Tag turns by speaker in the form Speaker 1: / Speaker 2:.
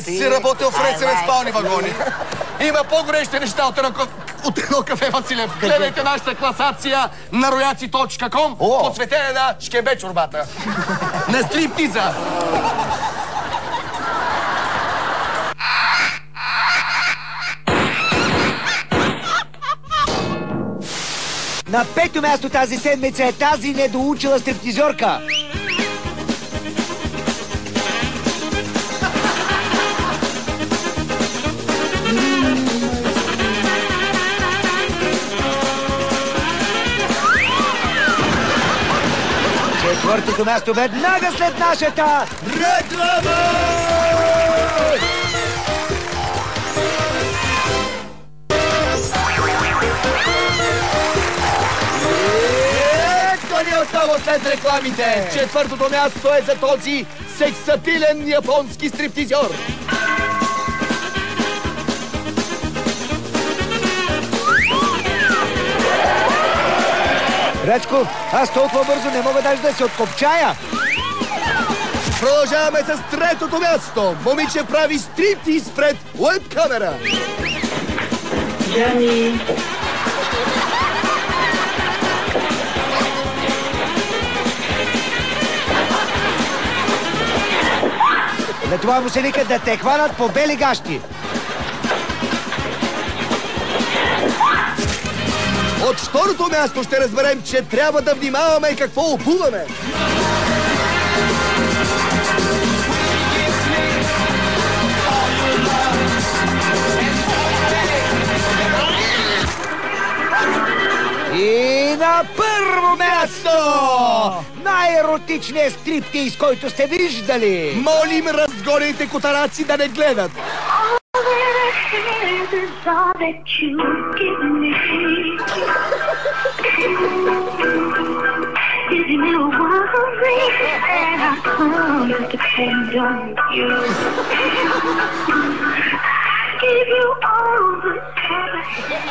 Speaker 1: Ти си работил в ресен спални вагони. Има по-горещи неща от едно кафе, Василев. Гледайте нашата класация на royaci.com, посветена на шкембе чорбата. На стриптиза.
Speaker 2: На пето място тази седмица е тази недоучила стриптизорка. Четвъртото място веднага след нашата реклама!
Speaker 1: Остава след рекламите. Четвъртото място е за този сексапилен японски стриптизьор.
Speaker 2: Рачко, аз толкова бързо не мога даже да се откопчая.
Speaker 1: Продължаваме с третото място. Момиче прави стриптиз пред уеб-камера.
Speaker 3: Жени.
Speaker 2: На това му се вика да те хванат по бели гащи.
Speaker 1: От второто място ще разберем, че трябва да внимаваме какво обуваме.
Speaker 2: И на първо място най-еротичният стриптиз, който сте виждали.
Speaker 1: Молим, разгорейте котараци да не гледат.